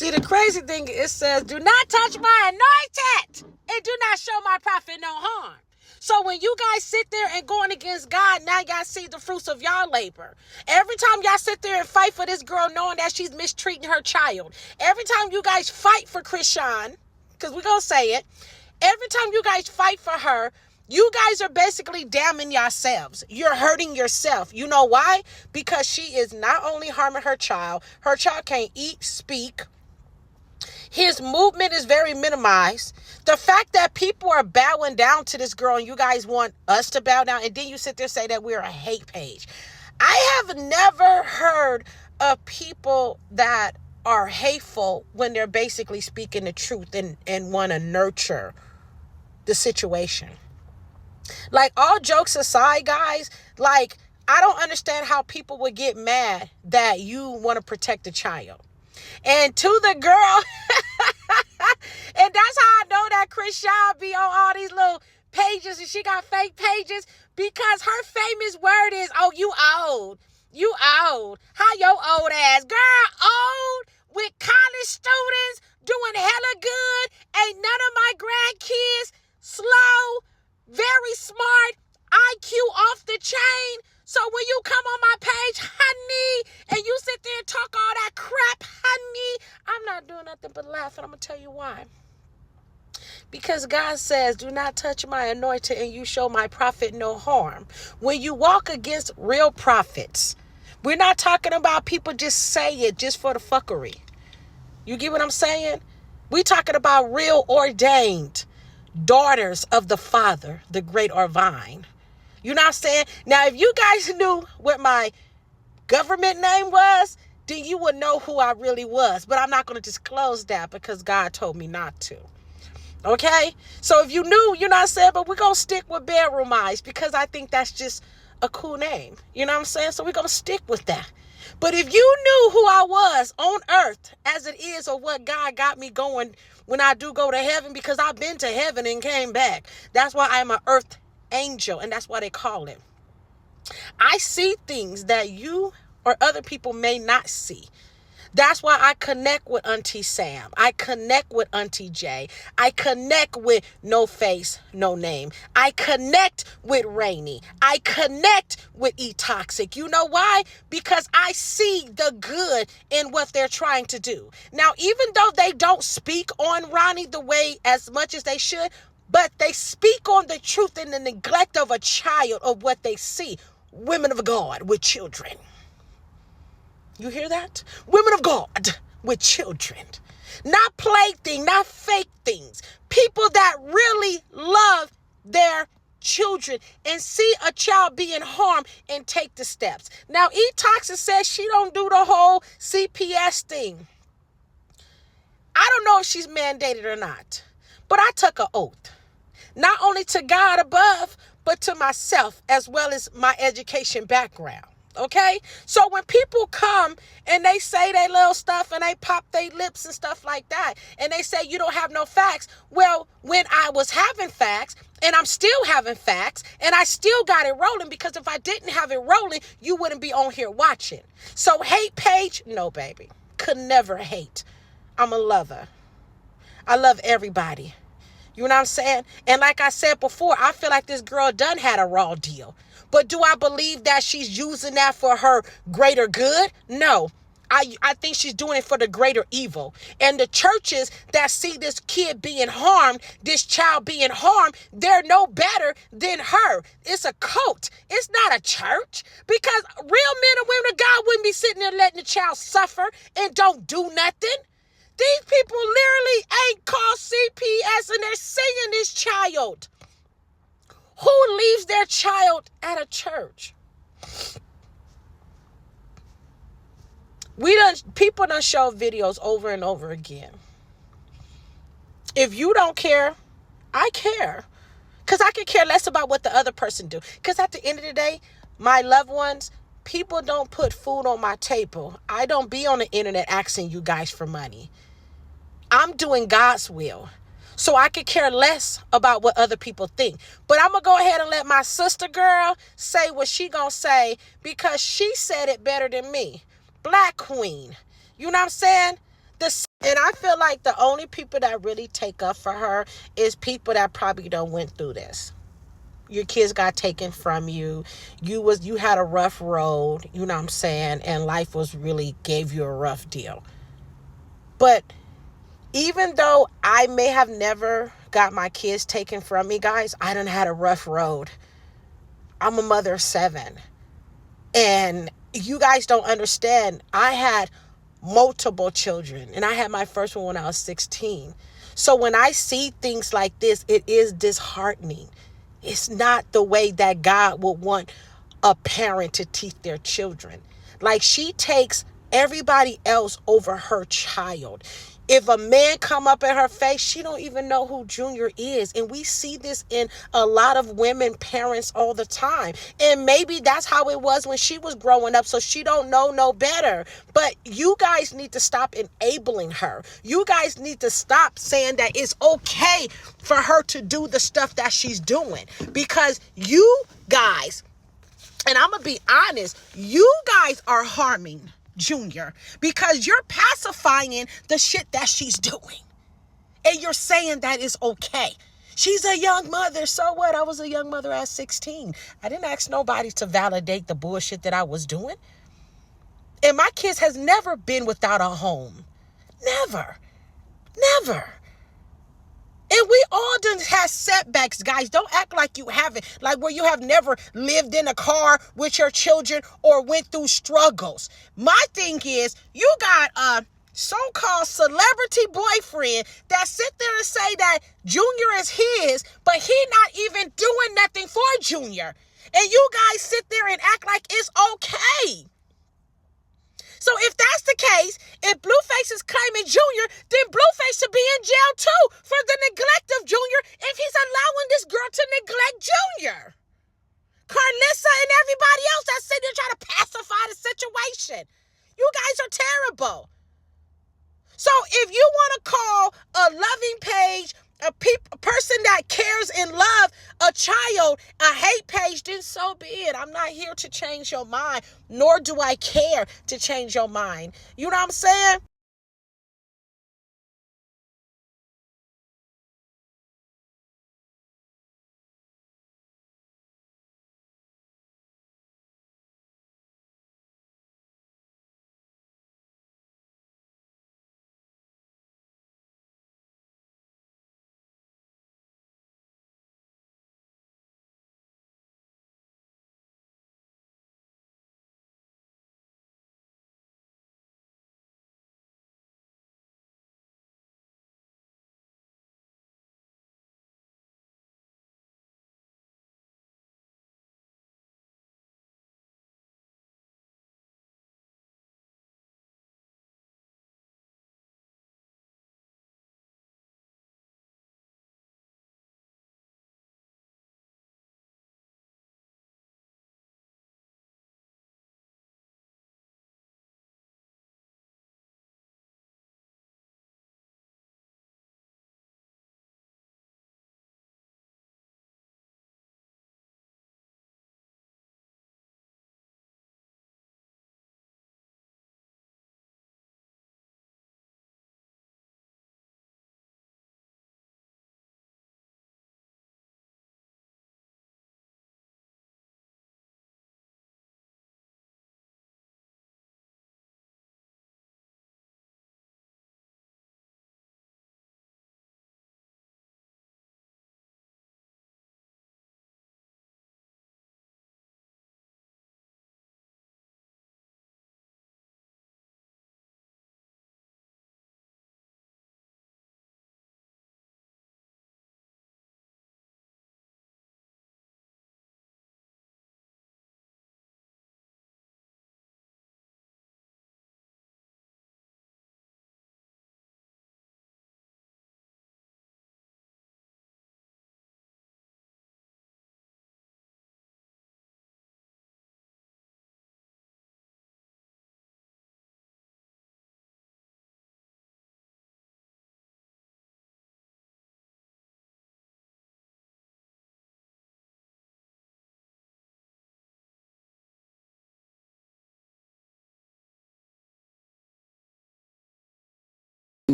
See, the crazy thing, it says, do not touch my anointed and do not show my prophet no harm. So when you guys sit there and going against God, now y'all see the fruits of y'all labor. Every time y'all sit there and fight for this girl knowing that she's mistreating her child. Every time you guys fight for Christian, because we're going to say it, every time you guys fight for her, you guys are basically damning yourselves. You're hurting yourself. You know why? Because she is not only harming her child can't eat, speak. His movement is very minimized. The fact that people are bowing down to this girl and you guys want us to bow down, and then you sit there and say that we're a hate page. I have never heard of people that are hateful when they're basically speaking the truth and want to nurture the situation. Like, all jokes aside, guys, like, I don't understand how people would get mad that you want to protect the child. And to the girl, and that's how I know that Christian be on all these little pages and she got fake pages, because her famous word is, oh, you old. You old. How your old ass? Girl, old with college students doing hella good. Ain't none of my grandkids slow, very smart, IQ off the chain. So when you come on my page, honey, and you sit there and talk all that crap, honey, I'm not doing nothing but laughing. I'm going to tell you why. Because God says, do not touch my anointed and you show my prophet no harm. When you walk against real prophets, we're not talking about people just say it just for the fuckery. You get what I'm saying? We're talking about real ordained daughters of the Father, the great Orvine. You know what I'm saying? Now, if you guys knew what my government name was, then you would know who I really was. But I'm not going to disclose that because God told me not to. Okay? So if you knew, you know what I'm saying? But we're going to stick with Bedroom Eyes because I think that's just a cool name. You know what I'm saying? So we're going to stick with that. But if you knew who I was on earth as it is, or what God got me going when I do go to heaven, because I've been to heaven and came back. That's why I'm an earth angel, and that's why they call it. I see things that you or other people may not see. That's why I connect with Auntie Sam. I connect with Auntie J. I connect with No Face, No Name. I connect with Rainy. I connect with E-Toxic. You know why? Because I see the good in what they're trying to do. Now, even though they don't speak on Ronnie the way as much as they should, but they speak on the truth and the neglect of a child of what they see. Women of God with children. You hear that? Women of God with children. Not plaything, not fake things. People that really love their children and see a child being harmed and take the steps. Now, E-Toxic says she don't do the whole CPS thing. I don't know if she's mandated or not, but I took an oath. Not only to God above, but to myself, as well as my education background. Okay? So when people come and they say their little stuff and they pop their lips and stuff like that, and they say you don't have no facts. Well, when I was having facts, and I'm still having facts, and I still got it rolling, because if I didn't have it rolling, you wouldn't be on here watching. So hate page? No, baby. Could never hate. I'm a lover. I love everybody. You know what I'm saying? And like I said before, I feel like this girl done had a raw deal. But do I believe that she's using that for her greater good? No. I think she's doing it for the greater evil. And the churches that see this kid being harmed, this child being harmed, they're no better than her. It's a cult. It's not a church. Because real men and women of God wouldn't be sitting there letting the child suffer and don't do nothing. These people literally ain't called CPS and they're seeing this child. Who leaves their child at a church? People done show videos over and over again. If you don't care, I care. Because I could care less about what the other person do. Because at the end of the day, my loved ones, people don't put food on my table. I don't be on the internet asking you guys for money. I'm doing God's will. So I could care less about what other people think. But I'm going to go ahead and let my sister girl say what she going to say, because she said it better than me. Black queen. You know what I'm saying? And I feel like the only people that really take up for her is people that probably don't went through this. Your kids got taken from you. You had a rough road, you know what I'm saying, and life was really gave you a rough deal. But even though I may have never got my kids taken from me, guys, I done had a rough road. I'm a mother of 7. And you guys don't understand. I had multiple children, and I had my first one when I was 16. So when I see things like this, it is disheartening. It's not the way that God would want a parent to teach their children. Like, she takes everybody else over her child. If a man come up in her face, she don't even know who Junior is. And we see this in a lot of women parents all the time. And maybe that's how it was when she was growing up, so she don't know no better. But you guys need to stop enabling her. You guys need to stop saying that it's okay for her to do the stuff that she's doing. Because you guys, and I'm going to be honest, you guys are harming Junior because you're pacifying the shit that she's doing. And you're saying that is okay. She's a young mother. So what? I was a young mother at 16. I didn't ask nobody to validate the bullshit that I was doing. And my kids has never been without a home. Never. Never. And we all done had setbacks, guys. Don't act like you haven't. Like where you have never lived in a car with your children or went through struggles. My thing is, you got a so-called celebrity boyfriend that sit there and say that Junior is his, but he not even doing nothing for Junior. And you guys sit there and act like it's okay. So if that's the case, if Blueface is claiming Junior, then Blueface should be in jail too for the neglect of Junior if he's allowing this girl to neglect Junior. Carlissa and everybody else that's sitting there trying to pacify the situation. You guys are terrible. So if you want to call a loving page, a person that cares and love a child a hate page, then so be it. I'm not here to change your mind, nor do I care to change your mind. You know what I'm saying?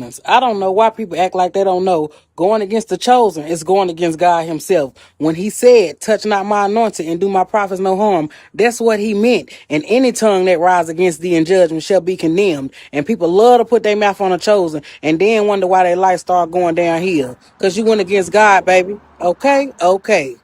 commandments. I don't know why people act like they don't know. Going against the chosen is going against God himself. When he said, touch not my anointed and do my prophets no harm, that's what he meant. And any tongue that rise against thee in judgment shall be condemned. And people love to put their mouth on the chosen and then wonder why their life start going downhill. Because you went against God, baby. Okay? Okay.